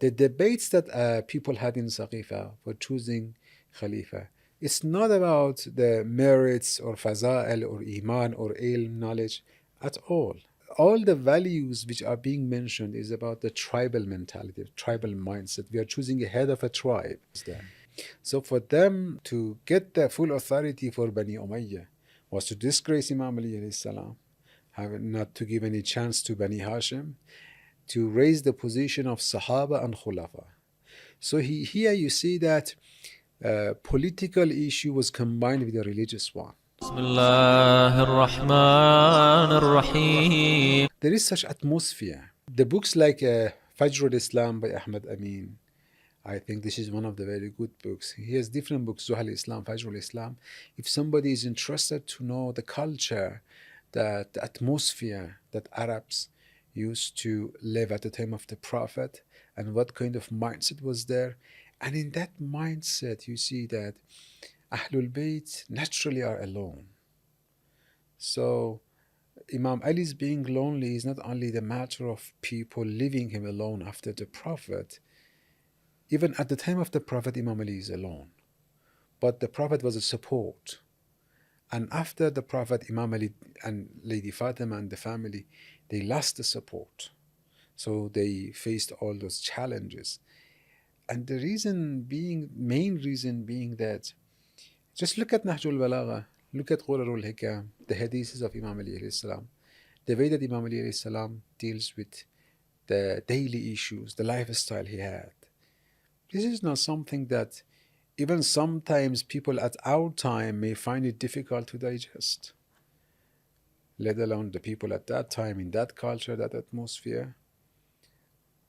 the debates that people had in Saqifa for choosing Khalifa, it's not about the merits or faza'il or iman or ilm knowledge at all. All the values which are being mentioned is about the tribal mentality, tribal mindset. We are choosing a head of a tribe. So for them to get the full authority for Bani Umayyah was to disgrace Imam Ali alayhi salam, not to give any chance to Bani Hashim, to raise the position of Sahaba and Khulafa. So here you see that political issue was combined with a religious one. There is such atmosphere. The books like Fajr al-Islam by Ahmad Amin, I think this is one of the very good books. He has different books, Zuhal Islam, Fajr al-Islam. If somebody is interested to know the culture, the atmosphere that Arabs used to live at the time of the Prophet and what kind of mindset was there. And in that mindset, you see that Ahlulbayt naturally are alone. So Imam Ali's being lonely is not only the matter of people leaving him alone after the Prophet. Even at the time of the Prophet, Imam Ali is alone. But the Prophet was a support. And after the Prophet, Imam Ali and Lady Fatima and the family, they lost the support. So they faced all those challenges. And the main reason being that, just look at Nahjul Balagha, look at Qurarul Hikam, the hadiths of Imam Ali alayhi salam, the way that Imam Ali alayhi salam deals with the daily issues, the lifestyle he had. This is not something that even sometimes people at our time may find it difficult to digest, let alone the people at that time, in that culture, that atmosphere.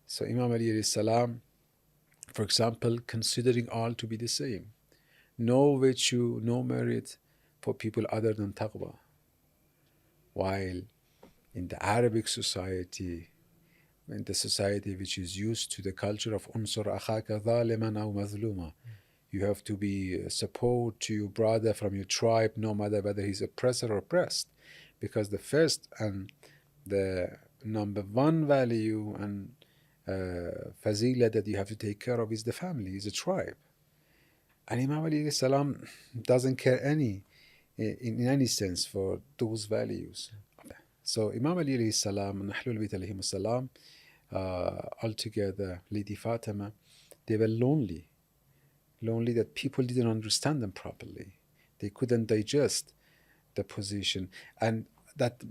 So Imam Ali alayhi salam, for example, considering all to be the same. No virtue, no merit for people other than Taqwa. While in the Arabic society, in the society which is used to the culture of unsur akhaka zaliman aw mazluma, you have to be support to your brother from your tribe, no matter whether he's oppressor or oppressed. Because the first and the number one value and fazila that you have to take care of is the family, is a tribe. And Imam Ali salam doesn't care in any sense for those values. So Imam Ali salam and Ahlulbayt alayhim salam, altogether, Lady Fatima, they were lonely that people didn't understand them properly. They couldn't digest the position. And that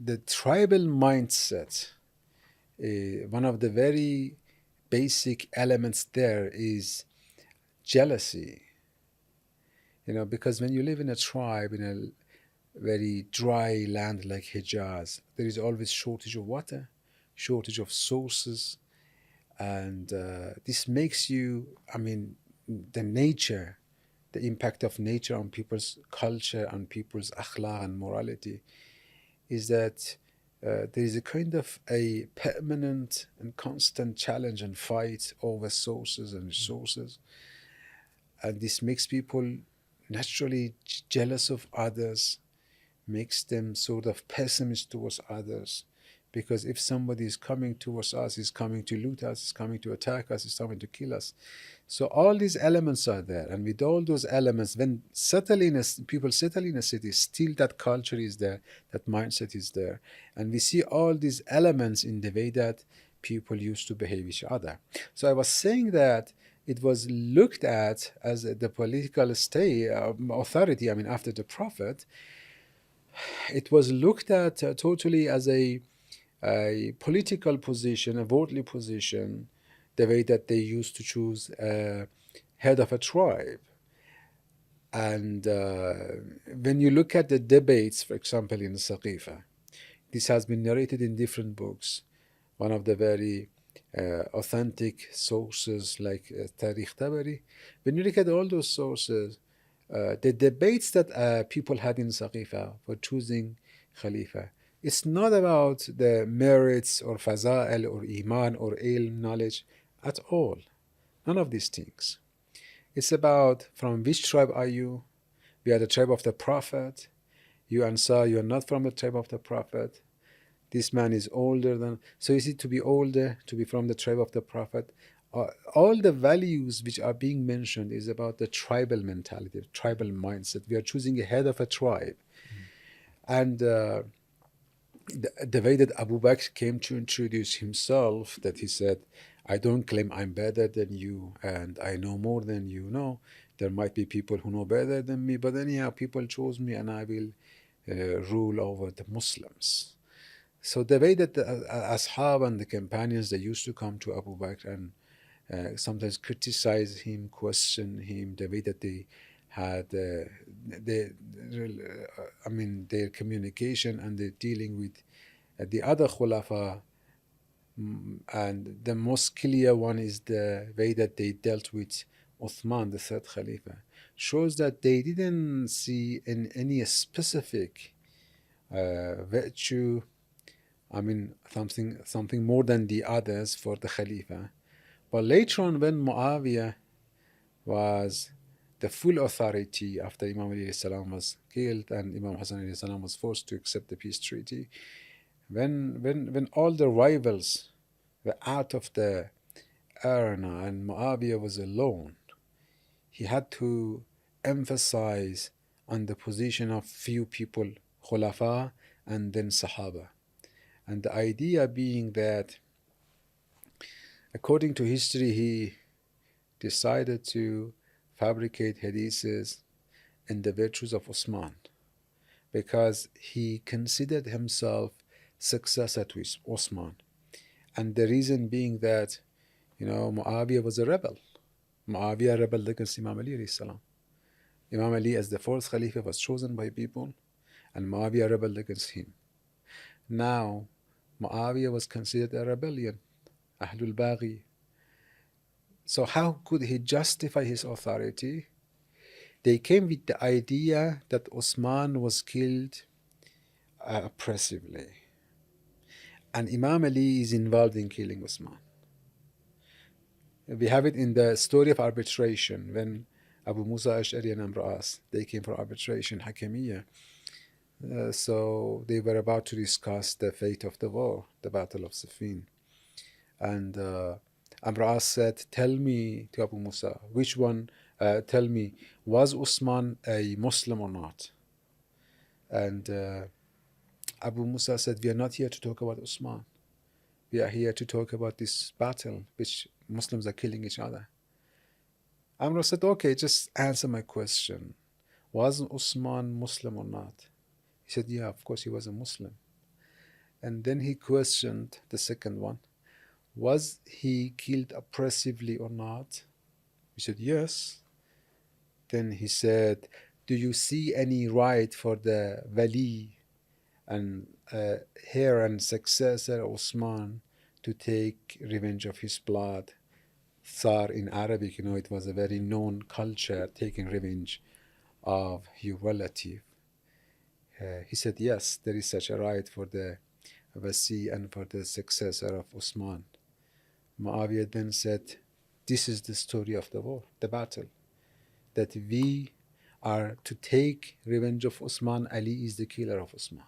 the tribal mindset, one of the very basic elements there is jealousy. Because when you live in a tribe, in a very dry land like Hijaz, there is always shortage of water, shortage of sources, and this makes you, the nature, the impact of nature on people's culture, on people's akhlaq and morality, is that there is a kind of a permanent and constant challenge and fight over sources and resources. And this makes people naturally jealous of others, makes them sort of pessimist towards others. Because if somebody is coming towards us, is coming to loot us, is coming to attack us, is coming to kill us. So all these elements are there. And with all those elements, when people settle in a city, still that culture is there, that mindset is there. And we see all these elements in the way that people used to behave each other. So I was saying that it was looked at as the political authority, after the Prophet, it was looked at totally as a political position, a worldly position, the way that they used to choose a head of a tribe. And when you look at the debates, for example, in Saqifa, this has been narrated in different books. One of the very authentic sources like Tarikh Tabari, when you look at all those sources, the debates that people had in Saqifa for choosing Khalifa, it's not about the merits or faza'il or iman or ilm knowledge at all. None of these things. It's about from which tribe are you? We are the tribe of the Prophet. You answer, you are not from the tribe of the Prophet. This man is older than, so is it to be older, to be from the tribe of the Prophet? All the values which are being mentioned is about the tribal mentality, tribal mindset. We are choosing a head of a tribe. And the way that Abu Bakr came to introduce himself, that he said, I don't claim I'm better than you and I know more than you. No, there might be people who know better than me, but anyhow, people chose me and I will rule over the Muslims. So the way that the Ashab and the companions, they used to come to Abu Bakr and sometimes criticize him, question him, the way that they had their communication and their dealing with the other Khulafa. And the most clear one is the way that they dealt with Uthman, the third Khalifa, shows that they didn't see in any specific virtue, something more than the others for the Khalifa. But later on, when Muawiyah was the full authority after Imam Ali salam was killed and Imam Hassan salam was forced to accept the peace treaty, when all the rivals were out of the arena and Muawiyah was alone, he had to emphasize on the position of few people, Khulafa and then Sahaba. And the idea being that, according to history, he decided to fabricate hadiths in the virtues of Uthman because he considered himself successor to Uthman. And the reason being that, Muawiyah was a rebel. Muawiyah rebelled against Imam Ali alayhi salam. Imam Ali as the fourth Khalifa was chosen by people and Muawiyah rebelled against him. Now, Muawiyah was considered a rebellion, Ahlulbayt. So how could he justify his authority? They came with the idea that Uthman was killed oppressively. And Imam Ali is involved in killing Uthman. We have it in the story of arbitration when Abu Musa Ash'ari and Amr As, they came for arbitration, Hakimiyya. So they were about to discuss the fate of the war, the Battle of Siffin. And Amr As said, tell me, to Abu Musa, tell me, was Uthman a Muslim or not? And Abu Musa said, we are not here to talk about Uthman. We are here to talk about this battle, which Muslims are killing each other. Amr said, okay, just answer my question. Was Uthman Muslim or not? He said, yeah, of course he was a Muslim. And then he questioned the second one. Was he killed oppressively or not? He said, yes. Then he said, do you see any right for the Wali and heir and successor Uthman to take revenge of his blood? Thar in Arabic, it was a very known culture, taking revenge of your relative. He said, yes, there is such a right for the Wasi and for the successor of Uthman. Muawiyah then said, this is the story of the war, the battle, that we are to take revenge of Uthman. Ali is the killer of Uthman.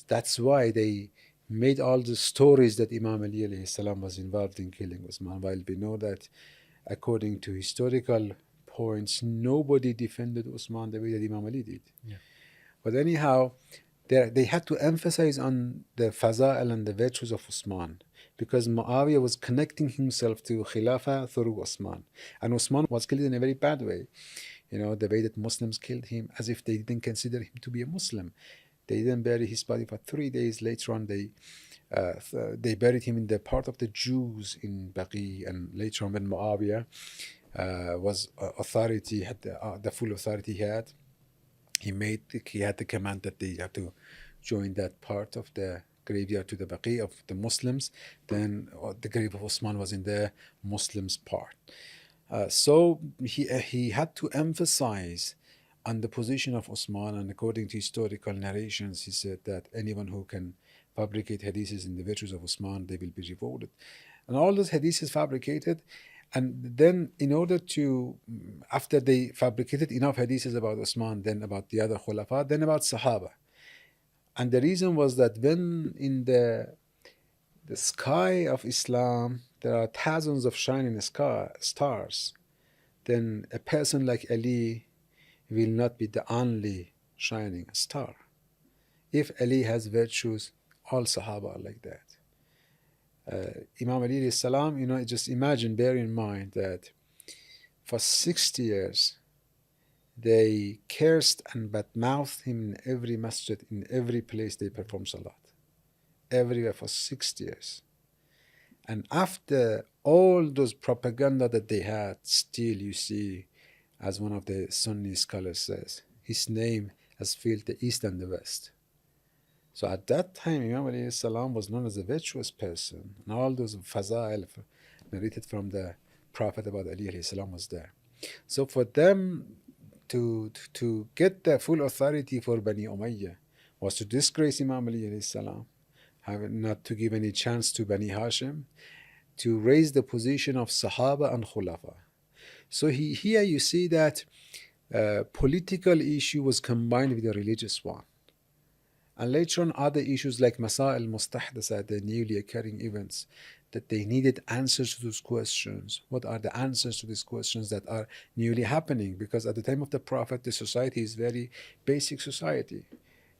That's why they made all the stories that Imam Ali alayhi salam was involved in killing Uthman, while we know that according to historical points, nobody defended Uthman the way that Imam Ali did. Yeah. But anyhow, they had to emphasize on the faza'il and the virtues of Uthman, because Muawiyah was connecting himself to Khilafah through Uthman. And Uthman was killed in a very bad way. The way that Muslims killed him, as if they didn't consider him to be a Muslim. They didn't bury his body for 3 days. Later on, they buried him in the part of the Jews in Baqi. And later on, when Muawiyah was authority, had the full authority he had, he had the command that they have to join that part of the graveyard to the Baqi of the Muslims. Then the grave of Uthman was in the Muslims part. So he had to emphasize on the position of Uthman, and according to historical narrations, he said that anyone who can fabricate hadiths in the virtues of Uthman, they will be rewarded. And all those hadiths fabricated, and then in order to, after they fabricated enough hadiths about Uthman, then about the other Khulafa, then about Sahaba. And the reason was that when in the sky of Islam there are thousands of shining stars, then a person like Ali will not be the only shining star. If Ali has virtues, all Sahaba are like that. Imam Ali alayhi salam, just imagine, bear in mind that for 60 years they cursed and badmouthed him in every masjid, in every place they performed salat. Everywhere for 60 years. And after all those propaganda that they had, still you see, as one of the Sunni scholars says, his name has filled the East and the West. So at that time, Imam Ali salam was known as a virtuous person, and all those fazail narrated from the Prophet about Ali salam was there. So for them to get the full authority for Bani Umayyah was to disgrace Imam Ali salam, not to give any chance to Bani Hashim, to raise the position of Sahaba and Khulafa. So here you see that political issue was combined with the religious one. And later on, other issues like Masail Mustahdasa, the newly occurring events, that they needed answers to those questions. What are the answers to these questions that are newly happening? Because at the time of the Prophet, the society is very basic society.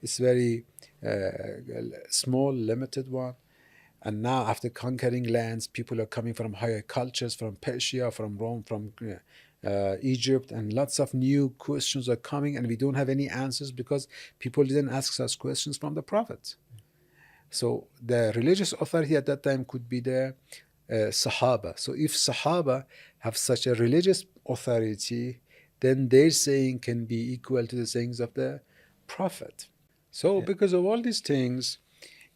It's very small, limited one. And now, after conquering lands, people are coming from higher cultures, from Persia, from Rome, from Egypt, and lots of new questions are coming, and we don't have any answers because people didn't ask us questions from the Prophet. So the religious authority at that time could be the Sahaba. So if Sahaba have such a religious authority, then their saying can be equal to the sayings of the Prophet. So because of all these things,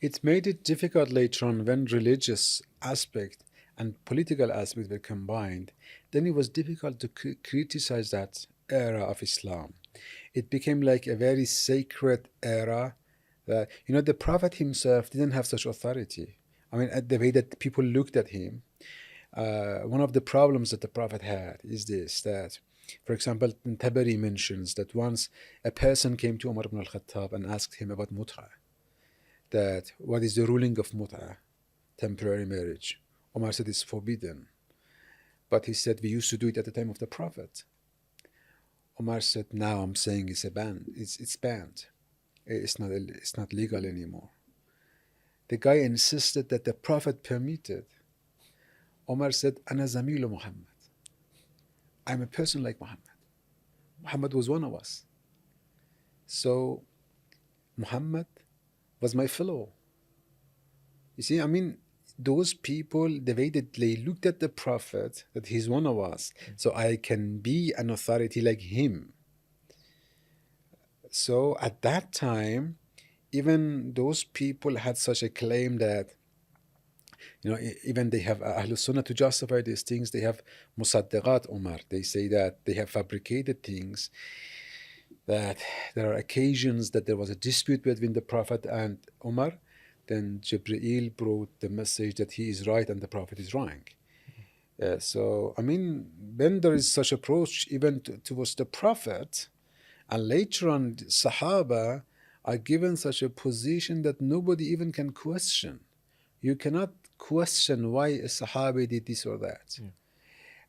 it made it difficult later on when religious aspect and political aspect were combined. Then it was difficult to criticize that era of Islam. It became like a very sacred era. The Prophet himself didn't have such authority. I mean, the way that people looked at him. One of the problems that the Prophet had is this, that, for example, Tabari mentions that once a person came to Umar ibn al-Khattab and asked him about mut'ah, that what is the ruling of mut'ah, temporary marriage. Omar said it's forbidden. But he said, we used to do it at the time of the Prophet. Omar said, now I'm saying it's a ban. It's banned. It's not legal anymore. The guy insisted that the Prophet permitted. Omar said, Ana Zamilu Muhammad. I'm a person like Muhammad. Muhammad was one of us. So Muhammad was my fellow. You see, I mean, those people, the way that they looked at the Prophet, that he's one of us, so I can be an authority like him. So at that time, even those people had such a claim that, even they have Ahlul Sunnah to justify these things, they have Musaddiqat Umar. They say that they have fabricated things, that there are occasions that there was a dispute between the Prophet and Umar. Then Jibreel brought the message that he is right and the Prophet is wrong. So, I mean, when there is such approach even towards the Prophet, and later on Sahaba are given such a position that nobody even can question. You cannot question why a Sahabi did this or that. Yeah.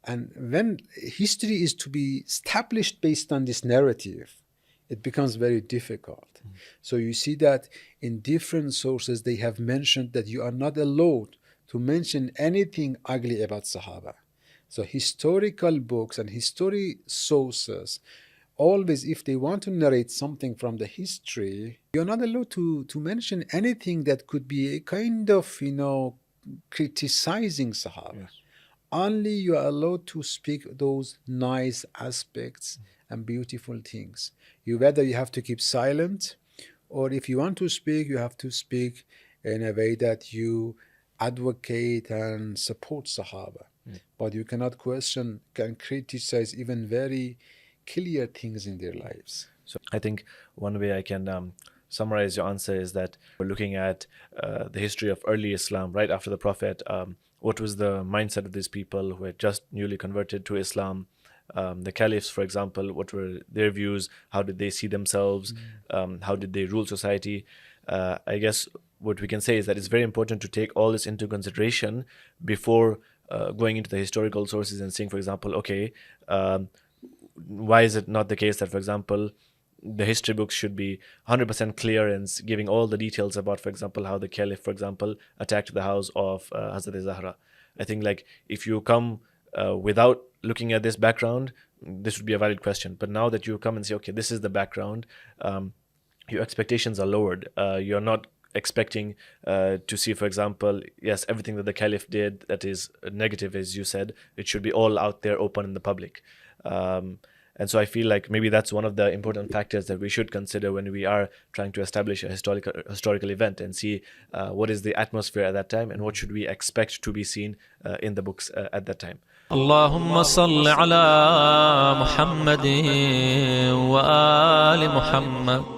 And when history is to be established based on this narrative, it becomes very difficult. So you see that in different sources they have mentioned that you are not allowed to mention anything ugly about Sahaba. So historical books and history sources, always if they want to narrate something from the history, you're not allowed to mention anything that could be a kind of, criticizing Sahaba. Yes. Only you are allowed to speak those nice aspects and beautiful things. Whether you have to keep silent, or if you want to speak, you have to speak in a way that you advocate and support Sahaba. But you cannot question, can criticize even very clear things in their lives. So I think one way I can summarize your answer is that we're looking at the history of early Islam, right after the Prophet. What was the mindset of these people who had just newly converted to Islam? The caliphs, for example, what were their views? How did they see themselves? How did they rule society? I guess what we can say is that it's very important to take all this into consideration before going into the historical sources and seeing, for example, okay, why is it not the case that, for example, the history books should be 100% clear and giving all the details about, for example, how the Caliph, for example, attacked the house of Hazrat Zahra. I think like if you come without looking at this background, this would be a valid question. But now that you come and say, okay, this is the background, your expectations are lowered. You're not expecting to see, for example, yes, everything that the Caliph did that is negative, as you said, it should be all out there open in the public. And so I feel like maybe that's one of the important factors that we should consider when we are trying to establish a historical event and see what is the atmosphere at that time and what should we expect to be seen in the books at that time. اللهم صل على محمد وآل محمد